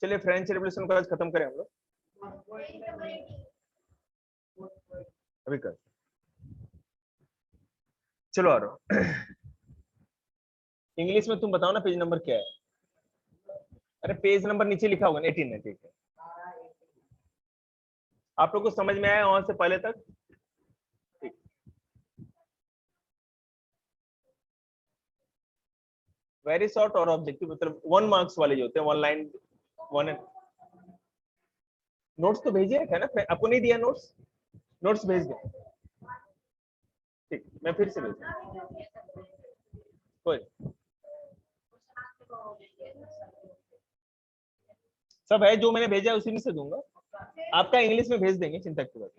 चलिए French revolution को आज खत्म करें हम लोग अभी कर। चलो आ रहा इंग्लिश में तुम बताओ ना पेज नंबर क्या है। अरे पेज नंबर नीचे लिखा होगा 18 है, ठीक है। आप लोग को समझ में आया वहां से पहले तक? ठीक। वेरी शॉर्ट और ऑब्जेक्टिव, मतलब 1 मार्क्स वाले जो होते हैं, 1 लाइन 1। नोट्स तो भेजे रखा है ना आपको, नहीं दिया नोट्स? नोट्स भेज दे, ठीक, मैं फिर से भेज कोई सब है जो मैंने भेजा है उसी में से दूंगा। आपका इंग्लिश में भेज देंगे, चिंता की बात।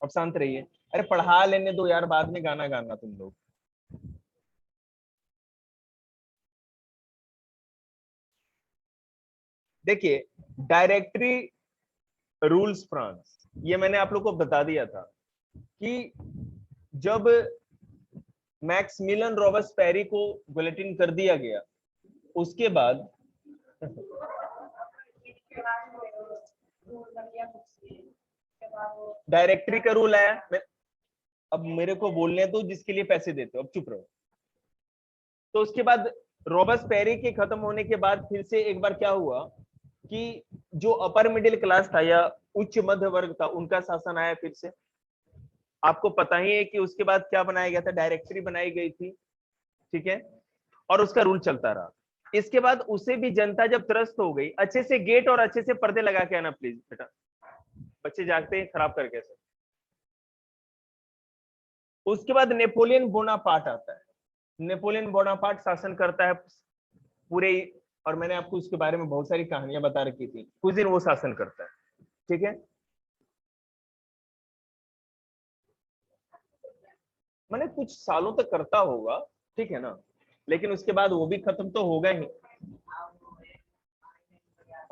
अब शांत रहिए। अरे पढ़ा लेने दो यार, बाद में गाना गाना तुम लोग। देखिए डायरेक्टरी रूल्स फ्रांस, ये मैंने आप लोग को बता दिया था कि जब मैक्सिमिलियन रॉबस्पेरी को गिलोटिन कर दिया गया उसके बाद डायरेक्टरी का रूल आया। अब मेरे को बोलने दो जिसके लिए पैसे देते हो, अब चुप रहो। तो उसके बाद रॉबस्पेरी के खत्म होने के बाद फिर से एक बार क्या हुआ कि जो अपर मिडिल क्लास था या उच्च मध्य वर्ग था उनका शासन आया फिर से। आपको पता ही है कि उसके बाद क्या बनाया गया था, डायरेक्टरी बनाई गई थी, ठीक है, और उसका रूल चलता रहा। इसके बाद उसे भी जनता जब त्रस्त हो गई, अच्छे से गेट और अच्छे से पर्दे लगा के आना प्लीज बेटा, बच्चे जागते हैं खराब करके से। उसके बाद नेपोलियन बोनापार्ट आता है। नेपोलियन बोनापार्ट शासन करता है पूरे, और मैंने आपको उसके बारे में बहुत सारी कहानियां बता रखी थी, कुछ दिन वो शासन करता है, ठीक है। मैंने कुछ सालों तक करता होगा, ठीक है ना, लेकिन उसके बाद वो भी खत्म तो होगा ही।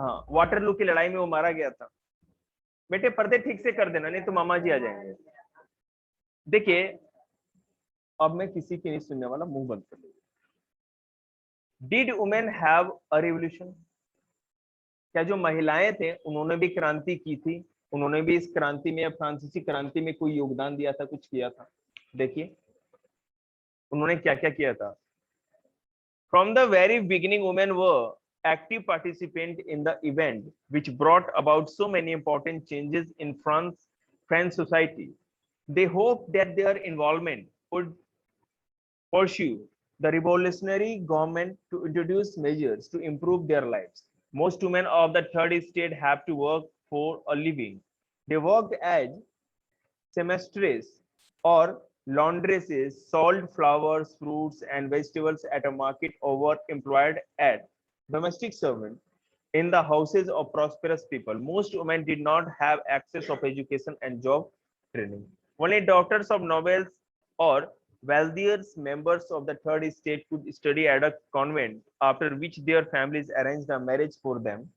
हाँ, वाटरलू की लड़ाई में वो मारा गया था। बेटे पर्दे ठीक से कर देना, नहीं तो मामा जी आ जाएंगे। देखिए अब मैं किसी की नहीं सुनने वाला, मुंह बंद कर लीजिए। Did women have a revolution? क्या जो महिलाएं थे उन्होंने भी क्रांति की थी? उन्होंने भी इस क्रांति में या फ्रांसीसी क्रांति में कोई योगदान दिया था, कुछ किया था? देखिए उन्होंने क्या क्या किया था। From the very beginning women were active participant in the event which brought about so many important changes in French society. They hoped that their involvement would pursue the revolutionary government to introduce measures to improve their lives. Most women of the third estate have to work for a living. They worked as seamstresses or laundresses, sold flowers, fruits, and vegetables at a market, or employed as domestic servants in the houses of prosperous people. Most women did not have access of education and job training. Only daughters of nobles or wealthier members of the third estate could study at a convent, after which their families arranged a marriage for them.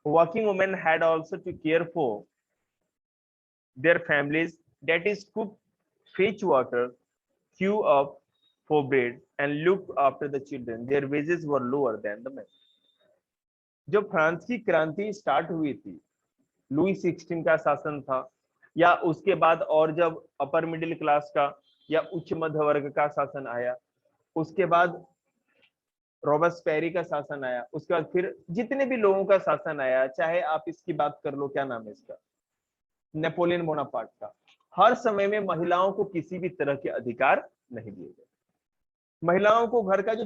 Working women had also to care for their families, that is, cook, fetch water, queue up for bread, and look after the children. Their wages were lower than the men. जब France की क्रांति start हुई थी, Louis 16 का शासन था, या उसके बाद और जब अपर मिडिल क्लास का या उच्च मध्य वर्ग का शासन आया, उसके बाद रॉबस्पेरी का शासन आया, उसके बाद फिर जितने भी लोगों का शासन आया, चाहे आप इसकी बात कर लो, क्या नाम है इसका, नेपोलियन बोनापार्ट का, हर समय में महिलाओं को किसी भी तरह के अधिकार नहीं दिए गए। महिलाओं को घर का जो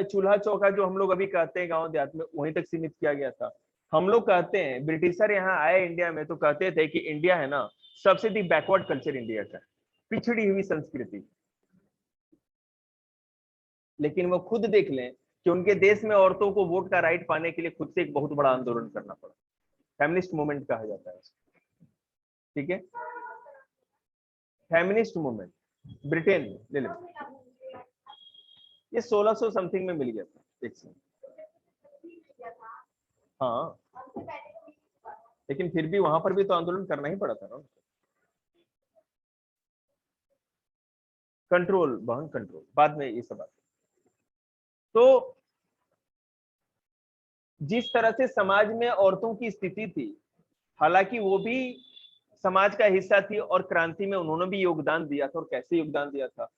चूल्हा चौका जो हम लोग अभी कहते हैं गांव देहात में, वहीं तक सीमित किया गया था। हम लोग कहते हैं, ब्रिटिशर यहाँ आए इंडिया में तो कहते थे कि इंडिया है ना सबसे दी बैकवर्ड कल्चर इंडिया का, पिछड़ी हुई संस्कृति। लेकिन वो खुद देख लें कि उनके देश में औरतों को वोट का राइट पाने के लिए खुद से एक बहुत बड़ा आंदोलन करना पड़ा, फेमिनिस्ट मूवमेंट कहा जाता है, ठीक है। फेमिनिस्ट मूवमेंट ब्रिटेन में, ले लो ये 1600 समथिंग में मिल गया था एक से। हाँ लेकिन फिर भी वहां पर भी तो आंदोलन करना ही पड़ा था ना। कंट्रोल बहन कंट्रोल बाद में ये सब बात। तो जिस तरह से समाज में औरतों की स्थिति थी, हालांकि वो भी समाज का हिस्सा थी और क्रांति में उन्होंने भी योगदान दिया था। और कैसे योगदान दिया था?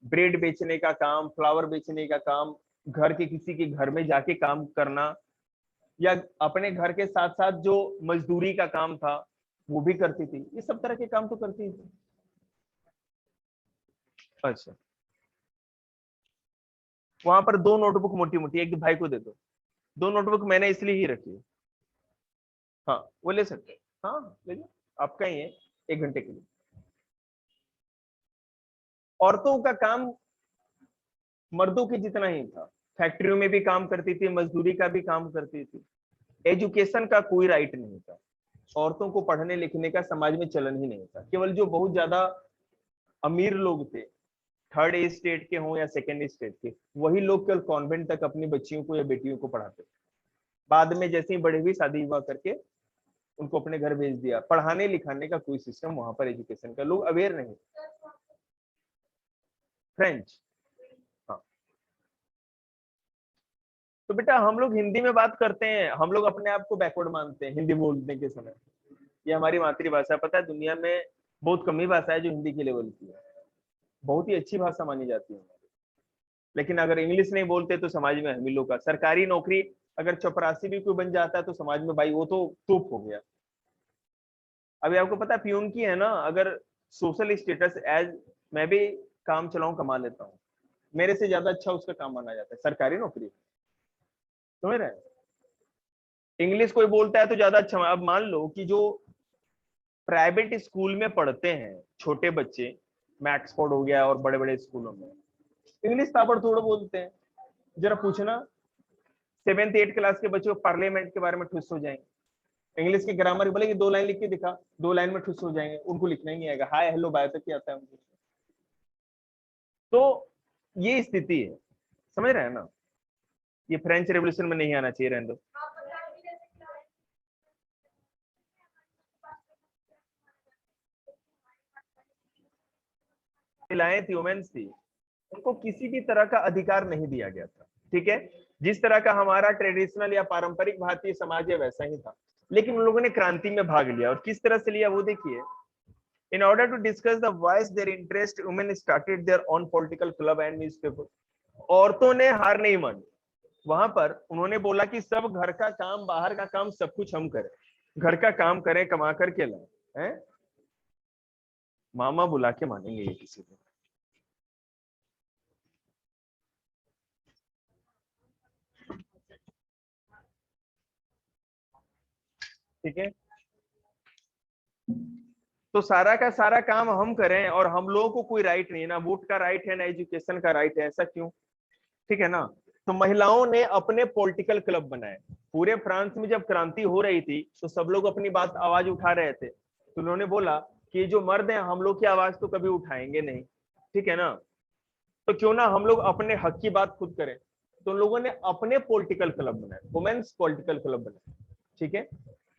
ब्रेड बेचने का काम, फ्लावर बेचने का काम, घर के किसी के घर में जाके काम करना, या अपने घर के साथ साथ जो मजदूरी का काम था वो भी करती थी। ये सब तरह के काम तो करती थी। अच्छा, वहां पर 2 नोटबुक मोटी मोटी, एक भाई को दे दो। 2 नोटबुक मैंने इसलिए ही रखी है। हाँ वो ले सकते हैं, हाँ ले लो, आपका ही है 1 घंटे के लिए। औरतों का काम मर्दों के जितना ही था। फैक्ट्रियों में भी काम करती थी, मजदूरी का भी काम करती थी। एजुकेशन का कोई राइट नहीं था। औरतों को पढ़ने लिखने का समाज में चलन ही नहीं था। केवल जो बहुत ज्यादा अमीर लोग थे, 3rd स्टेट के हों या 2nd स्टेट के, वही लोग केवल कॉन्वेंट तक अपनी बच्चियों को या बेटियों को पढ़ाते। बाद में जैसे ही बड़े हुई, शादी विवाह करके उनको अपने घर भेज दिया। पढ़ाने लिखाने का कोई सिस्टम वहां पर, एजुकेशन का लोग अवेयर नहीं। फ्रेंच, हाँ। तो बेटा हम लोग हिंदी में बात करते हैं, हम लोग अपने आप को बैकवर्ड मानते हैं हिंदी बोलने के समय। ये हमारी मातृभाषा, पता है दुनिया में बहुत कम ही भाषा है जो हिंदी के लेवल की है। बहुत ही अच्छी भाषा मानी जाती है। लेकिन अगर इंग्लिश नहीं बोलते तो समाज में हम लोग का सरकारी नौकरी अगर चपरासी भी कोई बन जाता है तो समाज में भाई वो तो तोप हो गया। अभी आपको पता है प्यून की है ना, अगर सोशल स्टेटस एज मैं भी काम चलाऊं कमा लेता हूँ, मेरे से ज्यादा अच्छा उसका काम माना जाता है सरकारी नौकरी। समझ रहे हैं? इंग्लिश कोई बोलता है तो ज्यादा अच्छा। अब मान लो कि जो प्राइवेट स्कूल में पढ़ते हैं छोटे बच्चे, मैक्सफोर्ड हो गया और बड़े बड़े स्कूलों में, इंग्लिश ताबड़तोड़ बोलते हैं। जरा पूछना 7th 8th क्लास के बच्चों को पार्लियामेंट के बारे में ठुस हो जाएंगे। इंग्लिश की ग्रामर बोले कि 2 लाइन लिख के दिखा, 2 लाइन में ठुस हो जाएंगे। उनको लिखना ही नहीं आएगा, हाय हेलो बाय तक ही आता है उनको। तो ये स्थिति है, समझ रहे हैं ना? ये फ्रेंच रेवोल्यूशन में नहीं आना चाहिए, रहने दो। महिलाएं थी, वुमेन्स थी, उनको किसी भी तरह का अधिकार नहीं दिया गया था। ठीक है, जिस तरह का हमारा ट्रेडिशनल या पारंपरिक भारतीय समाज है वैसा ही था। लेकिन उन लोगों ने क्रांति में भाग लिया, और किस तरह से लिया वो देखिए। In order to discuss the voice their interest, women started their own political club and newspaper. औरतों ने हार नहीं मानी। वहां पर उन्होंने बोला कि सब घर का काम, बाहर का काम, सब कुछ हम करें। घर का काम करें, कमा करके लाए, हैं? मामा बुला के मानेंगे ये किसी को? ठीक है, तो सारा का सारा काम हम करें और हम लोगों को कोई राइट नहीं है, ना वोट का राइट है, ना एजुकेशन का राइट है। ऐसा क्यों? ठीक है ना? तो महिलाओं ने अपने पॉलिटिकल क्लब बनाए। पूरे फ्रांस में जब क्रांति हो रही थी तो सब लोग अपनी बात आवाज उठा रहे थे, तो उन्होंने बोला कि जो मर्द हैं हम लोग की आवाज तो कभी उठाएंगे नहीं, ठीक है ना? तो क्यों ना हम लोग अपने हक की बात खुद करें। तो लोगों ने अपने पॉलिटिकल क्लब बनाए, वुमेन्स पॉलिटिकल क्लब बनाए। ठीक है,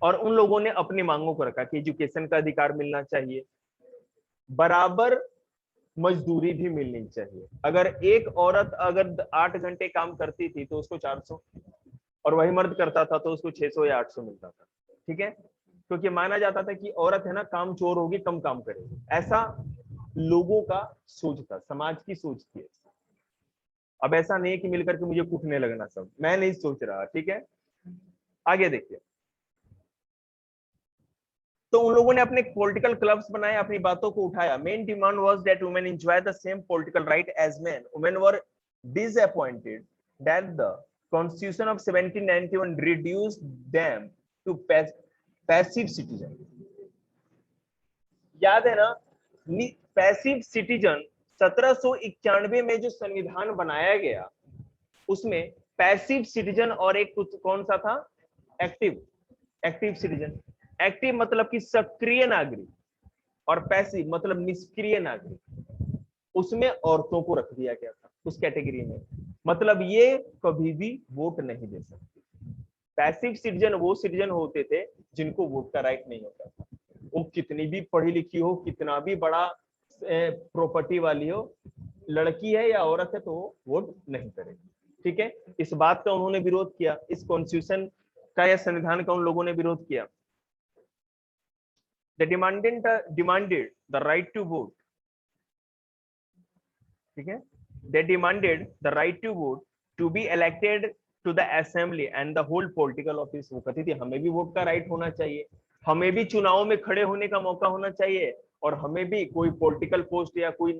और उन लोगों ने अपनी मांगों को रखा कि एजुकेशन का अधिकार मिलना चाहिए, बराबर मजदूरी भी मिलनी चाहिए। अगर एक औरत अगर 8 घंटे काम करती थी तो उसको 400, और वही मर्द करता था तो उसको 600 या 800 मिलता था। ठीक है, क्योंकि माना जाता था कि औरत है ना काम चोर होगी, कम काम करेगी। ऐसा लोगों का सोच था, समाज की सोच थी। अब ऐसा नहीं है कि मिलकर के मुझे कूटने लगना, सब मैं नहीं सोच रहा। ठीक है, आगे देखिए। तो उन लोगों ने अपने पॉलिटिकल क्लब्स बनाए, अपनी बातों को उठाया। Main demand was that women enjoy the same political right as men. Women were disappointed that the constitution of 1791 reduced them to passive citizen. याद है ना? पैसिव सिटीजन 1791 में जो संविधान बनाया गया उसमें पैसिव सिटीजन और एक कौन सा था? एक्टिव। एक्टिव सिटीजन, एक्टिव मतलब कि सक्रिय नागरिक, और पैसिव मतलब निष्क्रिय नागरिक, उसमें औरतों को रख दिया गया था उस कैटेगरी में। मतलब ये कभी भी वोट नहीं दे सकती। पैसिव सिटीजन वो सिटीजन होते थे जिनको वोट का राइट नहीं होता था। वो कितनी भी पढ़ी लिखी हो, कितना भी बड़ा प्रॉपर्टी वाली हो, लड़की है या औरत है तो वो वोट नहीं करेगी। ठीक है, इस बात का उन्होंने विरोध किया, इस कॉन्स्टिट्यूशन का या संविधान का उन लोगों ने विरोध किया। They demanded the right to vote. ठीक है, they demanded the right to vote to be elected to the assembly and the whole political office. वो कहती थी हमें भी वोट का राइट होना चाहिए, हमें भी चुनाव में खड़े होने का मौका होना चाहिए, और हमें भी कोई पॉलिटिकल पोस्ट या कोई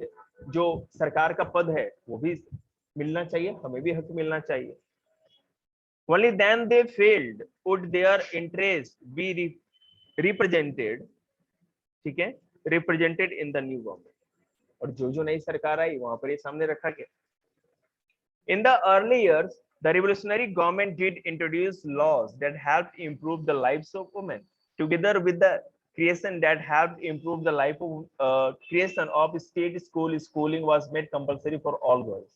जो सरकार का पद है वो भी मिलना चाहिए, हमें भी हक मिलना चाहिए। Only then they failed would their interest be represented, ठीक है, represented in the new government. और जो नई सरकार आई वहां पर ये सामने रखा गया। In the early years, the revolutionary government did introduce laws that helped improve the lives of women, together with the creation that helped improve the life of creation of state schooling was made compulsory for all girls.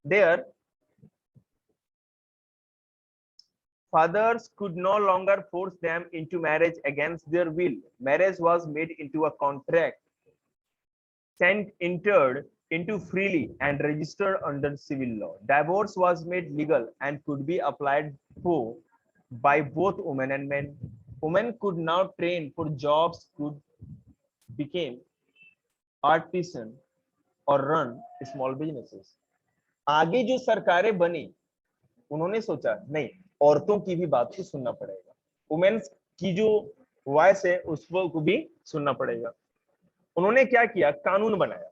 There, fathers could no longer force them into marriage against their will. Marriage was made into a contract, entered into freely and registered under civil law. Divorce was made legal and could be applied for by both women and men. Women could now train for jobs, could become artisan or run small businesses. आगे जो सरकारें बनी उन्होंने सोचा नहीं, औरतों की भी बात को सुनना पड़ेगा, वुमेन्स की जो वॉइस है उसको भी सुनना पड़ेगा। उन्होंने क्या किया, कानून बनाया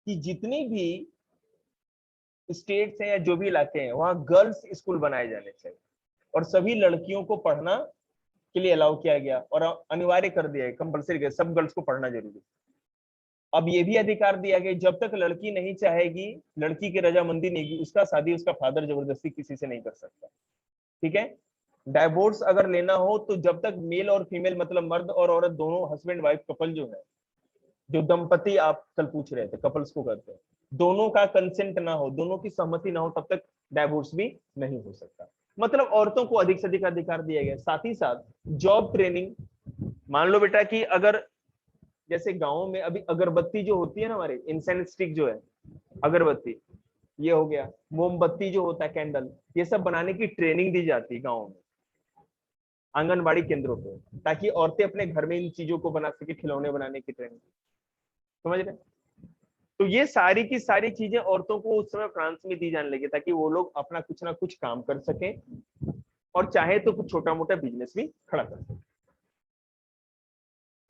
कि जितनी भी स्टेट्स हैं या जो भी इलाके हैं वहां गर्ल्स स्कूल बनाए जाने चाहिए, और सभी लड़कियों को पढ़ना के लिए अलाउ किया गया और अनिवार्य कर दिया गया, कंपल्सरी किया, सब गर्ल्स को पढ़ना जरूरी। अब ये भी अधिकार दिया गया जब तक लड़की नहीं चाहेगी, लड़की की रजामंदी नहीं की, उसका शादी उसका फादर जबरदस्ती किसी से नहीं कर सकता। ठीक है, डाइवोर्स अगर लेना हो तो जब तक मेल और फीमेल मतलब मर्द और औरत दोनों हस्बैंड वाइफ कपल जो है, जो दंपति आप कल पूछ रहे थे कपल्स को कहते हैं, दोनों का कंसेंट ना हो, दोनों की सहमति ना हो, तब तक डाइवोर्स भी नहीं हो सकता। मतलब औरतों को अधिक से अधिक अधिकार दिया गया। साथ ही साथ जॉब ट्रेनिंग, मान लो बेटा कि अगर जैसे गाँव में अभी अगरबत्ती जो होती है ना, हमारे इंसेंस स्टिक जो है अगरबत्ती, ये हो गया, मोमबत्ती जो होता है कैंडल, ये सब बनाने की ट्रेनिंग दी जाती है गाँव में आंगनबाड़ी केंद्रों पे, ताकि औरतें अपने घर में इन चीजों को बना सके, खिलौने बनाने की ट्रेनिंग। समझ रहे? तो ये सारी की सारी चीजें औरतों को उस समय फ्रांस में दी जाने लगी ताकि वो लोग अपना कुछ ना कुछ काम कर सके और चाहे तो कुछ छोटा मोटा बिजनेस भी खड़ा कर सके।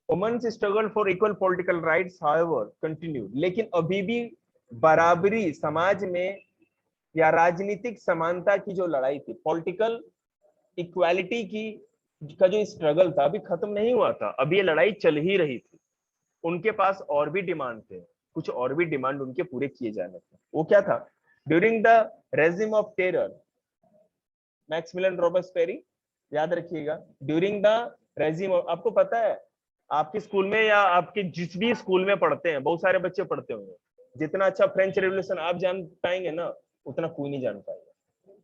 Women's struggle for equal political rights however continued, लेकिन अभी भी बराबरी समाज में या राजनीतिक समानता की जो लड़ाई थी, पॉलिटिकल इक्वालिटी की का जो स्ट्रगल था अभी खत्म नहीं हुआ था, अभी ये लड़ाई चल ही रही थी। उनके पास और भी डिमांड थे, कुछ और भी डिमांड उनके पूरे किए जाने थे। वो क्या था? During the regime of terror, Maximilien Robespierre, याद रखिएगा, ड्यूरिंग द रेजिम, आपको पता है आपके स्कूल में या आपके जिस भी स्कूल में पढ़ते हैं, बहुत सारे बच्चे पढ़ते होंगे, जितना अच्छा फ्रेंच रेवोल्यूशन आप जान पाएंगे ना उतना कोई नहीं जान पाएगा।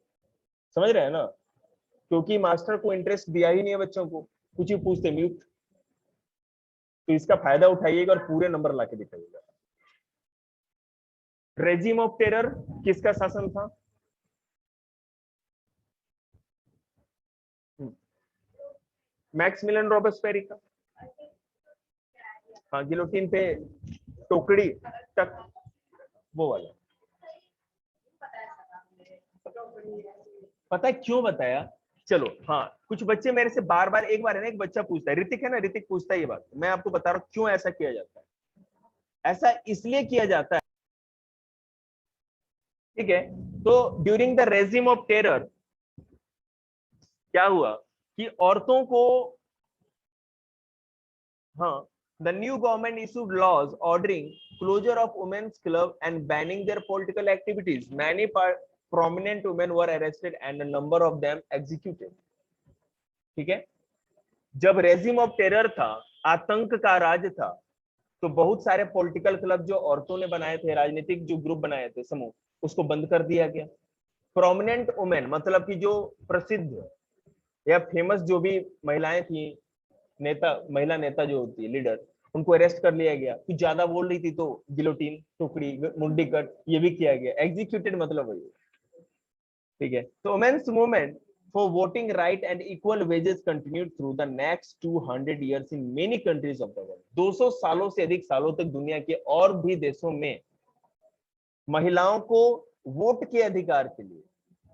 समझ रहे हैं ना? क्योंकि मास्टर को इंटरेस्ट दिया ही नहीं है बच्चों को, कुछ ही पूछते म्यूट। तो इसका फायदा उठाइएगा और पूरे नंबर लाके दिखाइएगा। रेजिम ऑफ टेरर किसका शासन था? मैक्सिमिलियन रॉबर्सपेरी का। हाँ, गिलोटिन पे टोकड़ी तक, वो वाला। पता है क्यों बताया? चलो हाँ, कुछ बच्चे मेरे से बार बार, एक बार है ना, एक बच्चा पूछता है, ऋतिक है ना, ऋतिक पूछता है ये बात, मैं आपको बता रहा हूँ क्यों ऐसा किया जाता है। ऐसा इसलिए किया जाता है, ठीक है। तो during the regime of terror क्या हुआ कि औरतों को, हाँ, the new government issued laws ordering closure of women's club and banning their political activities. Many prominent women were arrested and a number of them executed। ठीक है, जब regime of terror था आतंक का राज था। तो बहुत सारे पॉलिटिकल क्लब जो औरतों ने बनाए थे, राजनीतिक जो ग्रुप बनाए थे समूह, उसको बंद कर दिया गया। प्रोमिनेंट वुमेन मतलब कि जो प्रसिद्ध या फेमस जो भी महिलाएं थी, नेता, महिला नेता जो होती है लीडर, उनको अरेस्ट कर लिया गया। कुछ ज्यादा बोल रही थी तो गिलोटिन, टुकड़ी, मुंडी कट, ये भी किया गया। एग्जीक्यूटेड मतलब वही, ठीक है। तो women's movement for voting right and equal wages continued through the next 200 years in many countries of the world. 200 सालों से अधिक सालों तक दुनिया के और भी देशों में महिलाओं को वोट के अधिकार के लिए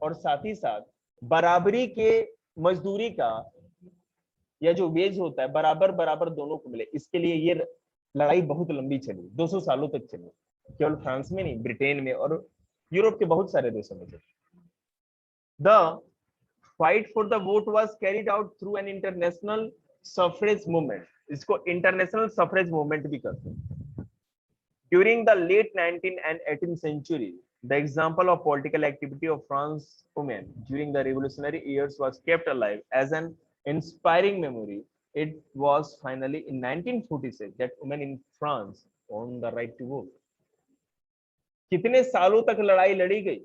और साथ ही साथ बराबरी के मजदूरी का या जो वेज होता है बराबर बराबर दोनों को मिले, इसके लिए ये लड़ाई बहुत लंबी चली, 200 सालों तक चली। केवल फ्रांस में नहीं, ब्रिटेन में और यूरोप के बहुत सारे देशों में चली। The fight for the vote was carried out through an international suffrage movement. इसको international suffrage movement भी कहते हैं। During the late 19th and 18th century, the example of political activity of France women during the revolutionary years was kept alive as an inspiring memory. It was finally in 1946 that women in France won the right to vote. कितने सालों तक लड़ाई लड़ी गई?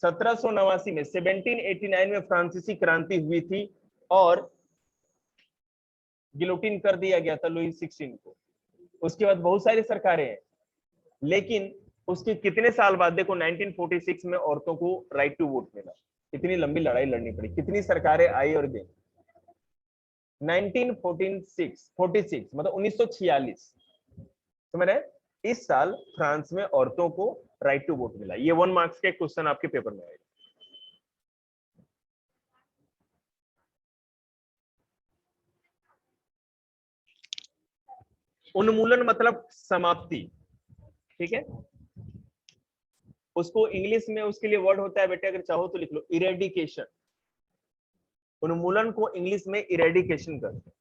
1789 में, 1789 में फ्रांसीसी क्रांति हुई थी और गिलोटिन कर दिया गया था लुई 16 को। उसके बाद बहुत सारी सरकारें हैं, लेकिन उसके कितने साल बाद देखो 1946 में औरतों को राइट टू वोट मिला। इतनी लंबी लड़ाई लड़नी पड़ी, कितनी सरकारें आई और गई। 1946 मतलब 1946 समझ रहे? इस साल फ्रांस में औरतों को राइट टू वोट मिला। ये 1 मार्क्स के क्वेश्चन आपके पेपर में आएगा। उन्मूलन मतलब समाप्ति, ठीक है। उसको इंग्लिश में उसके लिए वर्ड होता है बेटे, अगर चाहो तो लिख लो, इरेडिकेशन। उन्मूलन को इंग्लिश में इरेडिकेशन करते हैं।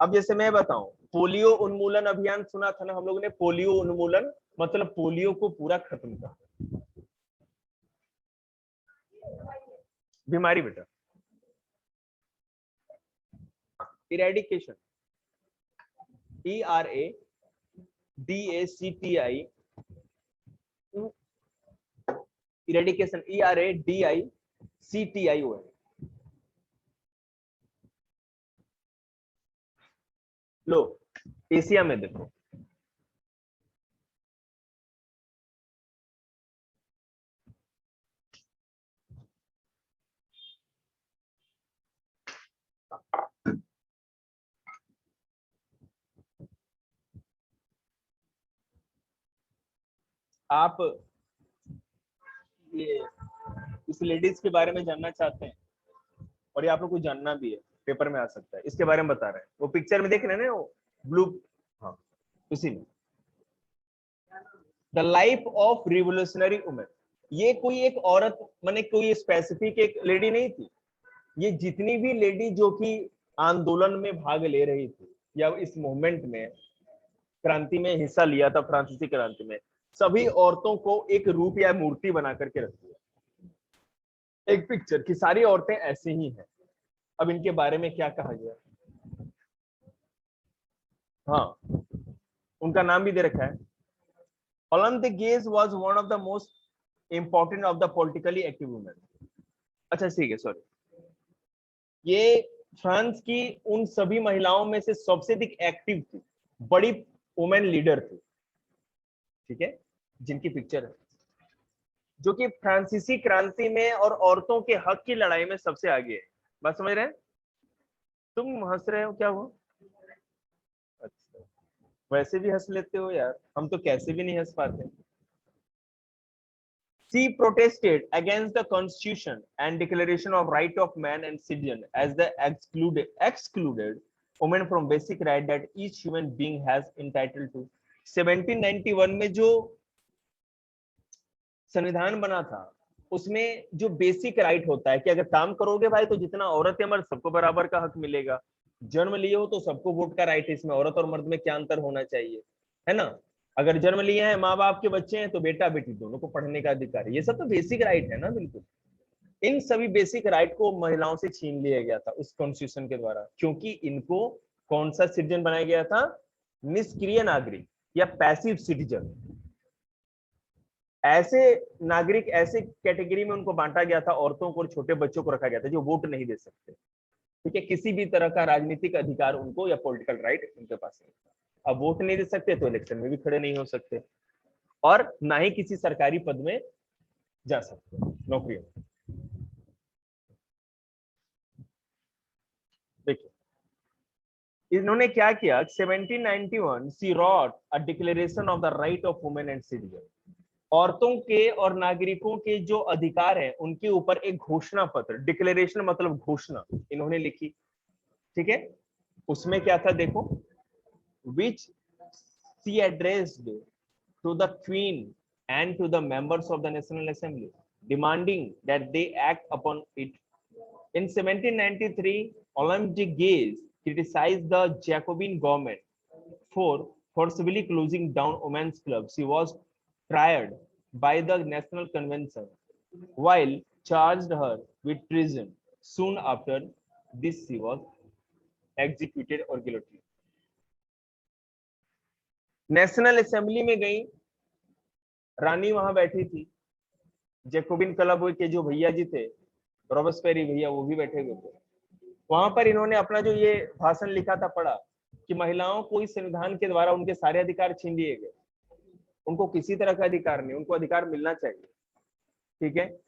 अब जैसे मैं बताऊं, पोलियो उन्मूलन अभियान सुना था ना हम लोगों ने? पोलियो उन्मूलन मतलब पोलियो को पूरा खत्म कर, बीमारी बेटा, इरेडिकेशन, ERADACTI, इरेडिकेशन, ERADICTIO। लो एशिया में देखो, आप ये इस लेडीज के बारे में जानना चाहते हैं और ये आप लोग को जानना भी है, पेपर में आ सकता है, इसके बारे में बता रहे हैं। वो पिक्चर में देख रहे हैं ना, वो ब्लू, हाँ उसी में, the life of revolutionary women. ये कोई एक औरत माने कोई स्पेसिफिक एक लेडी नहीं थी, ये जितनी भी लेडी जो कि आंदोलन में भाग ले रही थी या इस मूवमेंट में, क्रांति में हिस्सा लिया था, फ्रांसीसी क्रांति में, सभी औरतों को एक रूप या मूर्ति बना करके रख दिया, एक पिक्चर की सारी औरतें ऐसी ही हैं। अब इनके बारे में क्या कहा गया? हाँ, उनका नाम भी दे रखा है। Hélène de Guise was one of the most important of the politically active women. अच्छा ठीक है, सॉरी, ये फ्रांस की उन सभी महिलाओं में से सबसे अधिक एक्टिव थी, बड़ी वुमेन लीडर थी, ठीक है, जिनकी पिक्चर है, जो कि फ्रांसीसी क्रांति में और औरतों के हक की लड़ाई में सबसे आगे है। बात समझ रहे हैं? तुम हंस रहे हो, क्या हुआ? अच्छा, वैसे भी हंस लेते हो यार, हम तो कैसे भी नहीं हंस पाते। She protested against the Constitution and Declaration of Right of Man and Citizen as the excluded women from basic right that each human being has entitled to. 1791 में जो संविधान बना था, उसमें जो बेसिक राइट होता है कि अगर काम करोगे भाई तो जितना औरत है मर्द सबको बराबर का हक मिलेगा। जन्म लिए हो तो सबको वोट का राइट है, इसमें औरत और मर्द में क्या अंतर होना चाहिए, है ना? अगर जन्म लिए हैं, माँ बाप के बच्चे हैं, तो बेटा बेटी दोनों को पढ़ने का अधिकार है। ये सब तो बेसिक राइट है ना, बिल्कुल। इन सभी बेसिक राइट को महिलाओं से छीन लिया गया था उस कॉन्स्टिट्यूशन के द्वारा, क्योंकि इनको कौन सा सिटीजन बनाया गया था? निष्क्रिय नागरिक या पैसिव सिटीजन। ऐसे नागरिक, ऐसे कैटेगरी में उनको बांटा गया था, औरतों को और छोटे बच्चों को रखा गया था जो वोट नहीं दे सकते। ठीक है, किसी भी तरह का राजनीतिक अधिकार उनको या पॉलिटिकल राइट उनके पास नहीं था। अब वोट नहीं दे सकते तो इलेक्शन में भी खड़े नहीं हो सकते, और ना ही किसी सरकारी पद में जा सकते नौकरियों। देखिए इन्होंने क्या किया, 1791 she wrote a declaration of the right of women and citizen. औरतों के और नागरिकों के जो अधिकार हैं उनके ऊपर एक घोषणा पत्र, डिक्लेरेशन मतलब घोषणा, इन्होंने लिखी। ठीक है, उसमें क्या था देखो, which she addressed to the Queen and to the members of the National Assembly, demanding that they act upon it. In 1793, Olympic Gaze criticized the Jacobin government for forcibly closing down women's clubs. She was tried by the National Convention, while charged her with treason. Soon after this, she was executed or guillotined. National assembly में गई, रानी वहां बैठी थी, Jacobin club के जो भैया जी थे, रॉबर्सपेरी भैया, वो भी बैठे हुए थे। वहां पर इन्होंने अपना जो ये भाषण लिखा था पढ़ा कि महिलाओं को इस संविधान के द्वारा उनके सारे अधिकार छीन लिए गए, उनको किसी तरह का अधिकार नहीं, उनको अधिकार मिलना चाहिए। ठीक है,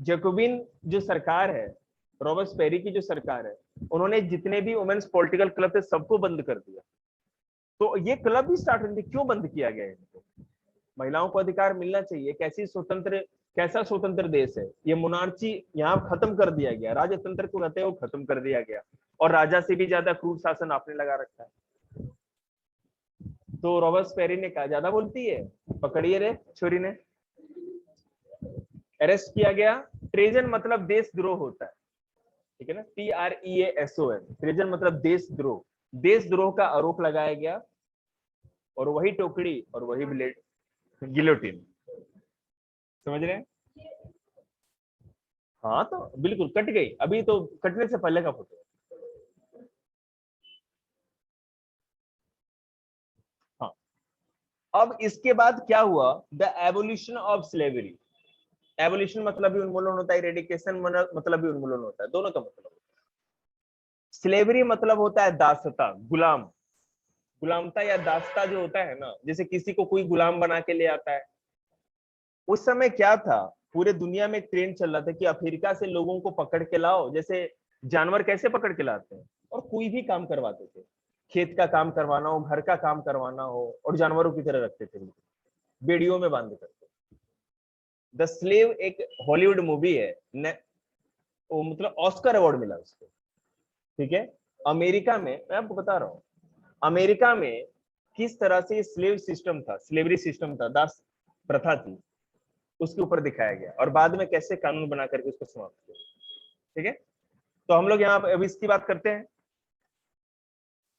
जैकोबिन जो सरकार है, रॉबर्सपेरी की जो सरकार है, उन्होंने जितने भी वुमेन्स पॉलिटिकल क्लब थे सबको बंद कर दिया। तो ये क्लब भी स्टार्ट होने, क्यों बंद किया गया इनको? महिलाओं को अधिकार मिलना चाहिए। कैसी स्वतंत्र, कैसा स्वतंत्र देश है ये? मोनार्ची यहाँ खत्म कर दिया गया, राजतंत्र को कहते हैं वो खत्म कर दिया गया, और राजा से भी ज्यादा क्रूर शासन आपने लगा रखा है। तो रॉबर्सपेरी ने कहा ज्यादा बोलती है, पकड़िए रे छोरी ने, अरेस्ट किया गया। ट्रेजन मतलब देशद्रोह होता है, ठीक है ना, TREASON, ट्रेजन मतलब देशद्रोह। देशद्रोह का आरोप लगाया गया, और वही टोकरी और वही ब्लेड, गिलोटिन। समझ रहे हैं? हाँ तो बिल्कुल कट गई, अभी तो कटने से पहले का फोटो। हाँ, अब इसके बाद क्या हुआ? The evolution of slavery. Evolution मतलब भी उन्मूलन होता है, इरेडिकेशन मतलब भी उन्मूलन होता है, दोनों का मतलब होता है। स्लेवरी मतलब होता है दासता, गुलाम, गुलामता या दासता जो होता है ना, जैसे किसी को कोई गुलाम बना के ले आता है। उस समय क्या था, पूरे दुनिया में एक ट्रेंड चल रहा था कि अफ्रीका से लोगों को पकड़ के लाओ, जैसे जानवर कैसे पकड़ के लाते हैं, और कोई भी काम करवाते थे, खेत का काम करवाना हो, घर का काम करवाना हो, और जानवरों की तरह रखते थे, बेड़ियों में बांध करके। द स्लेव एक हॉलीवुड मूवी है, वो मतलब ऑस्कर अवार्ड मिला उसको। ठीक है, अमेरिका में, मैं आपको बता रहा हूँ, अमेरिका में किस तरह से स्लेव सिस्टम था, स्लेवरी सिस्टम था, दास प्रथा थी, उसके ऊपर दिखाया गया, और बाद में कैसे कानून बना करके उसको समाप्त किया। ठीक है, तो हम लोग यहाँ अभी इसकी बात करते हैं।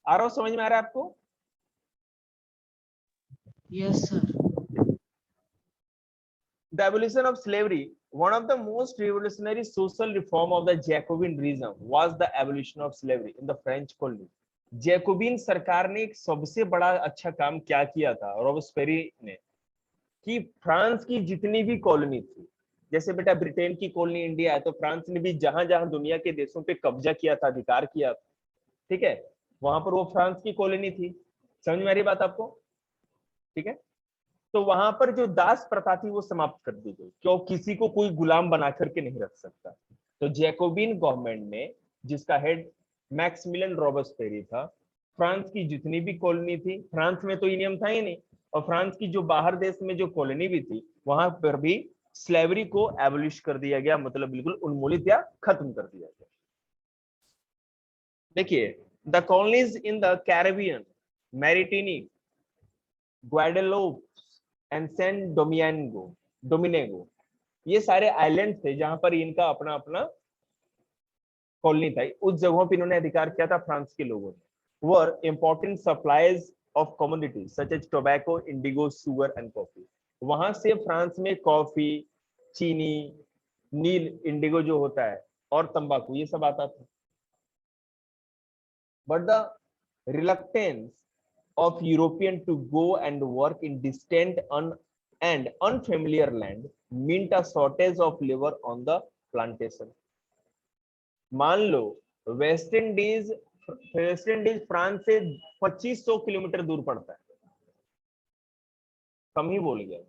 आ रहा हो, समझ में आ रहा है आपको? Yes sir. The abolition of slavery, one of the most revolutionary social reform of the Jacobin regime was the abolition of slavery in the French colony. Jacobian सरकार ने एक सबसे बड़ा अच्छा काम क्या किया था रॉबर्सपेरी ने, कि फ्रांस की जितनी भी कॉलोनी थी, जैसे बेटा ब्रिटेन की कॉलोनी इंडिया है, तो फ्रांस ने भी जहां जहां दुनिया के देशों पे कब्जा किया था, अधिकार किया था, ठीक है, वहां पर वो फ्रांस की कॉलोनी थी। समझ में आ रही बात आपको? ठीक है, तो वहां पर जो दास प्रथा थी वो समाप्त कर दी गई, क्यों? किसी को कोई गुलाम बना करके नहीं रख सकता। तो जैकोबिन गवर्नमेंट ने, जिसका हेड मैक्सिमिलियन रॉबर्सपेरी था, फ्रांस की जितनी भी कॉलोनी थी, फ्रांस में तो ये नियम था ही नहीं, और फ्रांस की जो बाहर देश में जो कॉलोनी भी थी, वहां पर भी स्लेवरी को एबोलिश कर दिया गया, मतलब बिल्कुल उन्मूलित या खत्म कर दिया गया। देखिए, the colonies in the Caribbean, Martinique, Guadeloupe and Saint Domingo, ये सारे आइलैंड थे जहां पर इनका अपना अपना कॉलोनी था। उस जगहों पर इन्होंने अधिकार किया था फ्रांस के लोगों ने। Were important supplies of commodities such as tobacco, indigo, sugar and coffee. वहां से फ्रांस में कॉफी, चीनी, नील इंडिगो जो होता है, और तंबाकू, ये सब आता था। But the reluctance of European to go and work in distant and unfamiliar land meant a shortage of labor on the plantation. मान लो वेस्ट इंडीज फ्रांस से 2500 किलोमीटर दूर पड़ता है, कम ही बोल गया,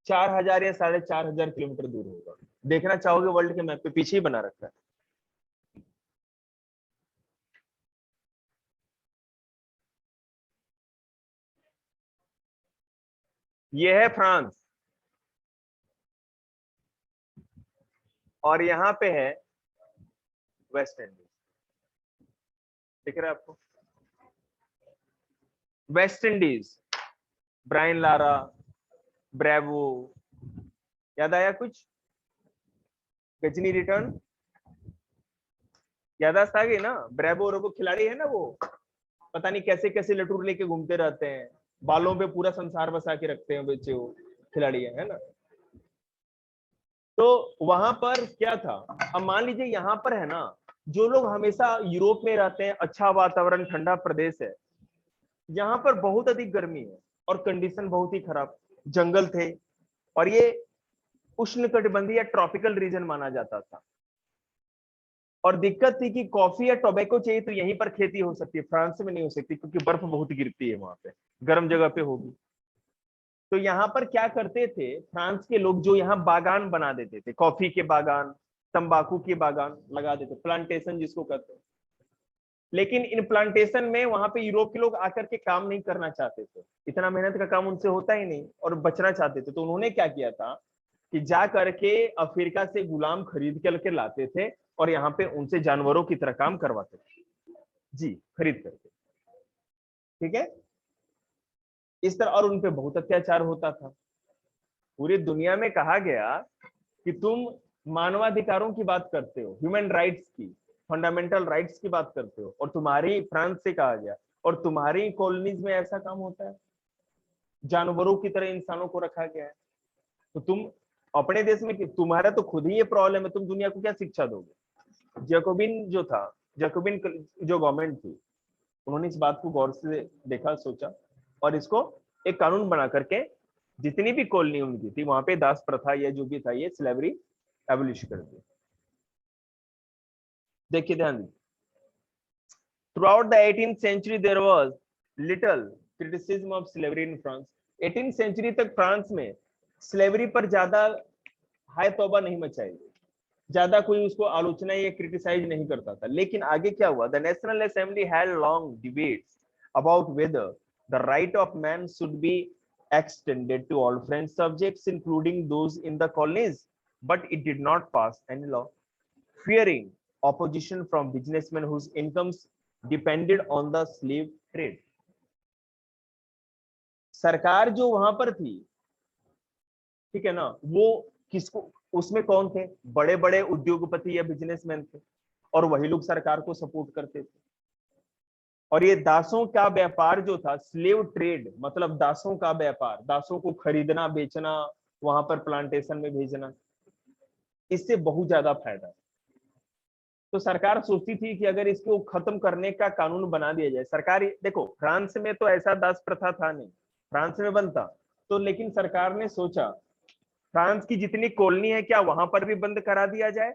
4000 या 4500 किलोमीटर दूर होगा। देखना चाहोगे वर्ल्ड के मैप पे, पीछे ही बना रखा है। ये है फ्रांस और यहां पे है वेस्ट इंडीज, दिख रहा है आपको? West Indies, Brian Lara, Bravo, याद आया कुछ? गजनी रिटर्न यादाश्त आ गई ना? ब्रेवो रोबो खिलाड़ी है ना, वो पता नहीं कैसे कैसे लटूर लेके घूमते रहते हैं, बालों पे पूरा संसार बसा के रखते हैं बच्चे, वो खिलाड़ी है ना। तो वहां पर क्या था, अब मान लीजिए यहाँ पर है ना, जो लोग हमेशा यूरोप में रहते हैं, अच्छा वातावरण, ठंडा प्रदेश है, यहाँ पर बहुत अधिक गर्मी है और कंडीशन बहुत ही खराब, जंगल थे और ये उष्णकटिबंधीय या ट्रॉपिकल रीजन माना जाता था। और दिक्कत थी कि कॉफी या टोबैको चाहिए तो यहीं पर खेती हो सकती है, फ्रांस में नहीं हो सकती क्योंकि बर्फ बहुत गिरती है वहां पे, गर्म जगह पे होगी। तो यहाँ पर क्या करते थे फ्रांस के लोग, जो यहाँ बागान बना देते थे, कॉफी के बागान, तंबाकू के बागान लगा देते, प्लांटेशन जिसको कहते हैं। लेकिन इन प्लांटेशन में वहां पे यूरोप के लोग आकर के काम नहीं करना चाहते थे, इतना मेहनत का काम उनसे होता ही नहीं और बचना चाहते थे। तो उन्होंने क्या किया था कि जा करके अफ्रीका से गुलाम खरीद करके लाते थे और यहाँ पे उनसे जानवरों की तरह काम करवाते थे, जी, खरीद करके, ठीक है, इस तरह। और उनपे बहुत अत्याचार होता था। पूरी दुनिया में कहा गया कि तुम मानवाधिकारों की बात करते हो, ह्यूमन राइट्स की, फंडामेंटल राइट्स की बात करते हो, और तुम्हारी, फ्रांस से कहा गया, और तुम्हारी कॉलोनीज में ऐसा काम होता है, जानवरों की तरह इंसानों को रखा गया है। तो तुम अपने देश में, तुम्हारा तो खुद ही ये प्रॉब्लम है, तुम दुनिया को क्या शिक्षा दोगे? जैकोबिन जो था, जैकोबिन जो गवर्नमेंट थी, उन्होंने इस बात को गौर से देखा, सोचा और इसको एक कानून बना करके जितनी भी कॉलोनी उनकी थी वहां पे दास प्रथा या जो भी था, ये स्लेवरी एबोलिश कर दी। देखिए ध्यान दीजिए, through out the 18th century there was little criticism of slavery in France। 18th century तक फ्रांस में स्लेवरी पर ज्यादा हाय तौबा नहीं मचाई, ज्यादा कोई उसको आलोचना या क्रिटिसाइज नहीं करता था। लेकिन आगे क्या हुआ, the national assembly had long debates about whether the right of man should be extended to all French subjects including those in the colonies, but it did not pass any law, fearing opposition from businessmen whose incomes depended on the slave trade। सरकार जो वहां पर थी, ठीक है ना, वो किसको, उसमें कौन थे? बड़े बड़े उद्योगपति या बिजनेसमैन थे, और वही लोग सरकार को सपोर्ट करते थे। और ये दासों का व्यापार जो था, स्लेव ट्रेड मतलब दासों का व्यापार, दासों को खरीदना बेचना, वहां पर प्लांटेशन में भेजना, इससे बहुत ज्यादा फायदा। तो सरकार सोचती थी कि अगर इसको खत्म करने का कानून बना दिया जाए। सरकार, देखो फ्रांस में तो ऐसा दास प्रथा था नहीं, फ्रांस में बनता तो, लेकिन सरकार ने सोचा फ्रांस की जितनी कॉलोनी है क्या वहां पर भी बंद करा दिया जाए।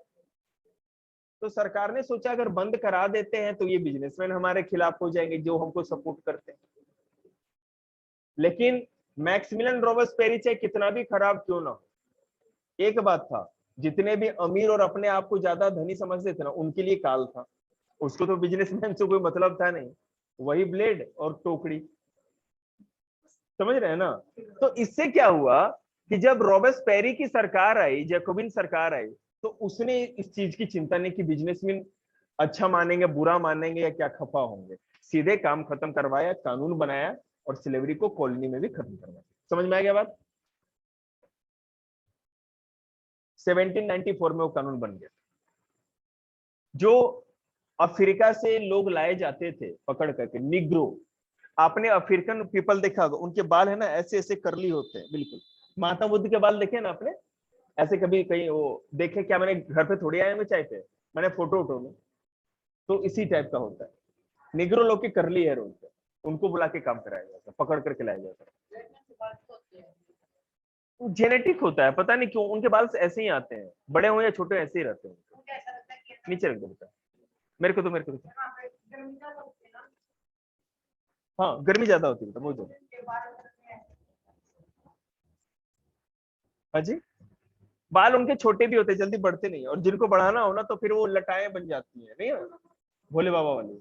तो सरकार ने सोचा अगर बंद करा देते हैं तो ये बिजनेसमैन हमारे खिलाफ हो जाएंगे जो हमको सपोर्ट करते हैं। लेकिन मैक्सिमिलियन रॉबेस्पियर चाहे कितना भी खराब क्यों ना, एक बात था, जितने भी अमीर और अपने आप को ज्यादा धनी समझते थे ना, उनके लिए काल था। उसको तो बिजनेसमैन से कोई मतलब था नहीं, वही ब्लेड और टोकरी, समझ रहे हैं ना। तो इससे क्या हुआ कि जब रॉबेस्पियर की सरकार आई, जैकोबिन सरकार आई, तो उसने इस चीज की चिंता नहीं कि बिजनेसमैन अच्छा मानेंगे, बुरा मानेंगे या क्या खफा होंगे, सीधे काम खत्म करवाया, कानून बनाया और स्लेवरी को कॉलोनी में भी खत्म करवाया। समझ में आ गया बात? 1794 में वो कानून बन गया। जो अफ्रीका से लोग लाए जाते थे पकड़ करके, निग्रो, आपने अफ्रीकन पीपल देखा होगा, उनके बाल है ना ऐसे ऐसे करली होते हैं, बिल्कुल महात्मा बुद्ध के बाल देखे ना आपने, ऐसे कभी कहीं वो देखे क्या? मैंने घर पे थोड़ी आए में चाहते, मैंने फोटो वोटो में, तो इसी टाइप का होता है। निग्रो लोग के करली हेयर होते हैं, उनको बुला के काम कराया जाता है, पकड़ कर खिलाया जाता है। जेनेटिक होता है, पता नहीं क्यों उनके बाल ऐसे ही आते हैं, बड़े हो या छोटे ऐसे ही रहते हैं। नीचे रख दो बेटा, मेरे को तो हाँ गर्मी ज्यादा होती है बहुत ज्यादा। हाँ जी, बाल उनके छोटे भी होते, जल्दी बढ़ते नहीं, और जिनको बढ़ाना हो ना तो फिर वो लटाएं बन जाती है, नहीं भोले बाबा वाली,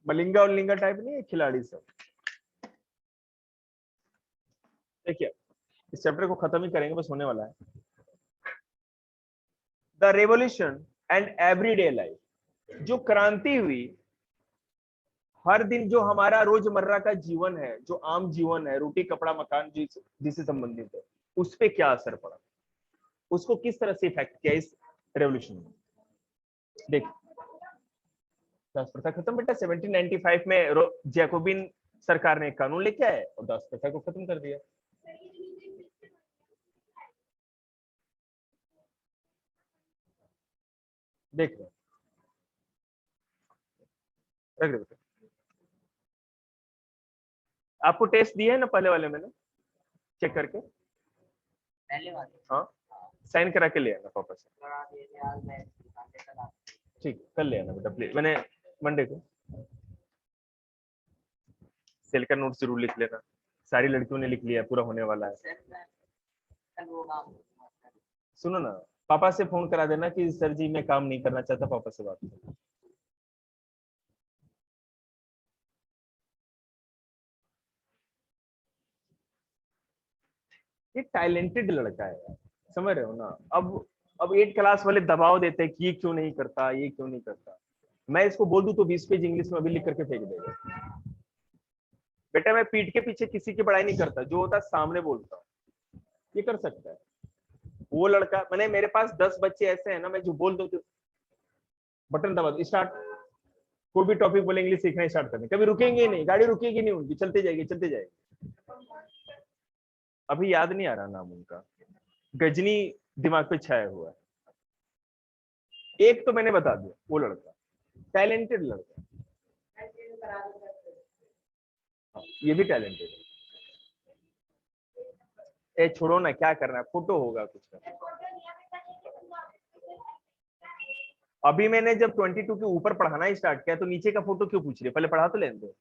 मलिंगा और लिंगा टाइप नहीं है, खिलाड़ी सब। देखिए इस चैप्टर को खत्म ही करेंगे, बस होने वाला है। The revolution and everyday life, जो क्रांति हुई, हर दिन जो हमारा रोजमर्रा का जीवन है, जो आम जीवन है, रोटी कपड़ा मकान जिससे संबंधित है, उस पर क्या असर पड़ा, उसको किस तरह से इफेक्ट किया इस रेवोल्यूशन में। देख दास प्रथा खत्म बेटा, 1795 में जैकोबिन सरकार ने एक कानून लेके आए और दास प्रथा को खत्म कर दिया। देख रख दे बेटा, आपको टेस्ट दिया है ना पहले वाले में ना, चेक करके पहले वाले, हाँ साइन करा के ले आना पापा से, ठीक कल ले आना बेटा प्लीज। मैंने मंडे को सेल का नोट जरूर लिख लेना, सारी लड़कियों ने लिख लिया, पूरा होने वाला है। सुनो ना, पापा से फोन करा देना कि सर जी मैं काम नहीं करना चाहता, पापा से बात करो। ये टैलेंटेड लड़का है, समझ रहे हो ना। अब 8 क्लास वाले दबाव देते हैं कि ये क्यों नहीं करता, ये क्यों नहीं करता। मैं इसको बोल दूं तो 20 पेज इंग्लिश में अभी लिख करके फेंक देगा। बेटा मैं पीठ के पीछे किसी की बड़ाई नहीं करता, जो होता है सामने बोलता हूँ, ये कर सकता है वो लड़का। मैंने मेरे पास 10 बच्चे ऐसे हैं ना, मैं जो बोल दूं तो बटन दबा दो, स्टार्ट, कोई भी टॉपिक बोले इंग्लिश सीखना स्टार्ट करने, कभी रुकेंगे नहीं, गाड़ी रुकेगी नहीं उनकी, चलते जाएगी चलते जाएगी। अभी याद नहीं आ रहा नाम उनका, गजनी दिमाग पे छाया हुआ है। एक तो मैंने बता दिया, वो लड़का टैलेंटेड लड़का, ये भी टैलेंटेड है। ए छोड़ो ना, क्या करना है, फोटो होगा कुछ का। अभी मैंने जब 22 के ऊपर पढ़ाना स्टार्ट किया तो नीचे का फोटो क्यों पूछ रहे, पहले पढ़ा तो लेने दो।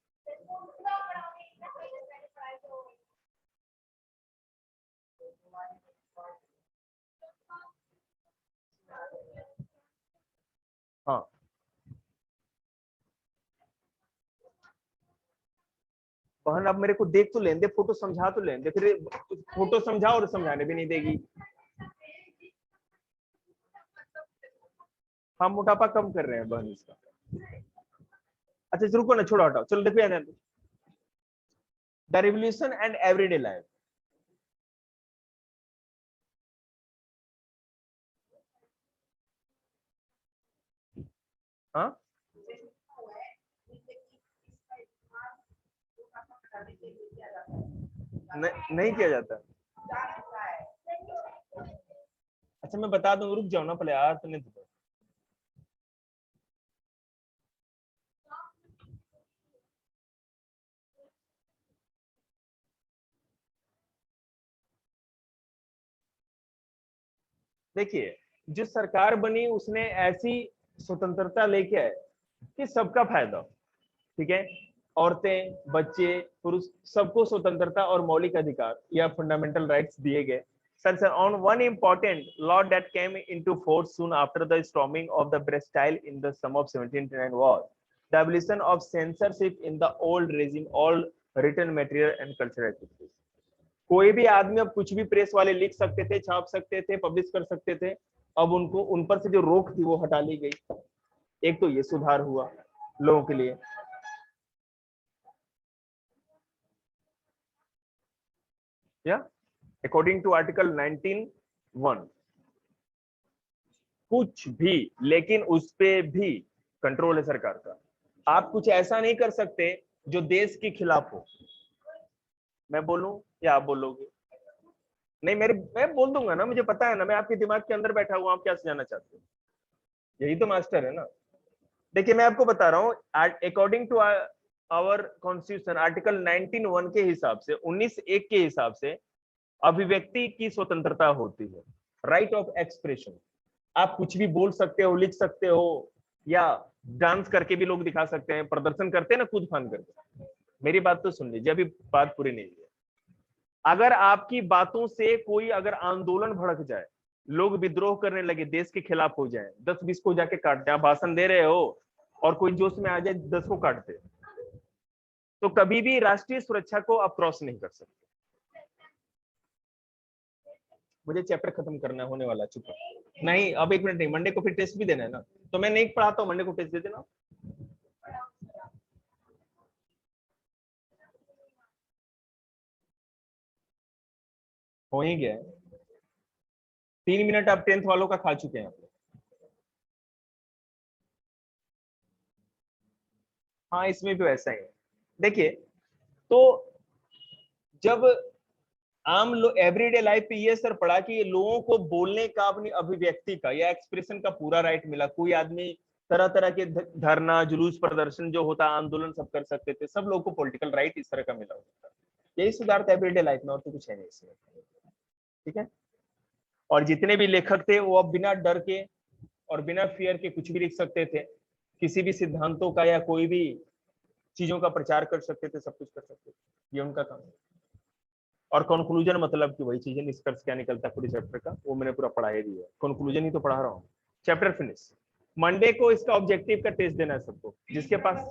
हाँ बहन अब मेरे को देख तो लेने दे, फोटो समझा तो लेने दे, फिर फोटो समझाओ और समझाने भी नहीं देगी। हम मोटापा कम कर रहे हैं बहन इसका। अच्छा रुको ना, छोड़ो हटाओ, चलो देखो यार, the revolution and everyday life. हाँ नहीं किया जाता। अच्छा मैं बता दूं, रुक जाओ ना पहले यार, तुमने तो देखिए, जो सरकार बनी उसने ऐसी स्वतंत्रता लेके आए कि सबका फायदा हो, ठीक है। औरतें, बच्चे, पुरुष, सबको स्वतंत्रता और मौलिक अधिकार या फंडामेंटल राइट्स दिए गए। Sir on one important law that came into force soon after the storming of the Bastille in the summer of 1789 was the abolition of censorship in the old regime, all written material and cultural activities. कोई भी आदमी अब कुछ भी press वाले लिख सकते थे, छाप सकते थे, पब्लिश कर सकते थे। अब उनको उन पर से जो रोक थी वो हटा ली गई। एक तो ये सुधार हुआ लोगों के लिए। या अकॉर्डिंग टू आर्टिकल 19(1) कुछ भी, लेकिन उस पे भी कंट्रोल है सरकार का। आप कुछ ऐसा नहीं कर सकते जो देश के खिलाफ हो। मैं बोलूं या आप बोलोगे? नहीं, मैं बोल दूंगा ना, मुझे पता है ना, मैं आपके दिमाग के अंदर बैठा हुआ, आप क्या जाना चाहते हो। यही तो मास्टर है ना। देखिए मैं आपको बता रहा हूँ, according to our constitution article 19(1) के हिसाब से, 19(1) के हिसाब से अभिव्यक्ति की स्वतंत्रता होती है, राइट ऑफ एक्सप्रेशन। आप कुछ भी बोल सकते हो, लिख सकते हो, या डांस करके भी लोग दिखा सकते हैं, प्रदर्शन करते हैं ना कूद फान करके। मेरी बात तो सुन लीजिए, अभी बात पूरी नहीं है। अगर आपकी बातों से कोई अगर आंदोलन भड़क जाए, लोग विद्रोह करने लगे, देश के खिलाफ हो जाए, 10-20 को जाके काटते, आप भाषण दे रहे हो और कोई जोश में आ जाए 10 को काटते, तो कभी भी राष्ट्रीय सुरक्षा को आप क्रॉस नहीं कर सकते। मुझे चैप्टर खत्म करना होने वाला, चुप नहीं, अब 1 मिनट नहीं, मंडे को फिर टेस्ट भी देना है ना, तो मैं नहीं पढ़ाता हूँ, मंडे को टेस्ट दे देना। हो ही गया है। 3 मिनट आप 10th वालों का खा चुके हैं आप। हाँ इसमें भी वैसा ही है। देखिए तो जब आम लोग एवरीडे लाइफ पे ये सर पड़ा कि ये लोगों को बोलने का, अपनी अभिव्यक्ति का या एक्सप्रेशन का पूरा राइट मिला, कोई आदमी तरह तरह के धरना जुलूस प्रदर्शन जो होता, आंदोलन सब कर सकते थे, सब लोगों को पॉलिटिकल राइट इस तरह का मिला होता। यही सुधार था एवरीडे लाइफ में, और तो कुछ है नहीं इसमें। ठीक है, और जितने भी लेखक थे वो अब बिना डर के और बिना फियर के कुछ भी लिख सकते थे, किसी भी सिद्धांतों का या कोई भी चीजों का प्रचार कर सकते थे, सब कुछ कर सकते थे, ये उनका काम है। और कंक्लूजन मतलब कि वही चीज है, निष्कर्ष क्या निकलता है पूरे चैप्टर का, वो मैंने पूरा पढ़ा ही दिया है, कंक्लूजन ही तो पढ़ा रहा हूँ। Chapter finish. मंडे को इसका ऑब्जेक्टिव का टेस्ट देना है सबको, जिसके पास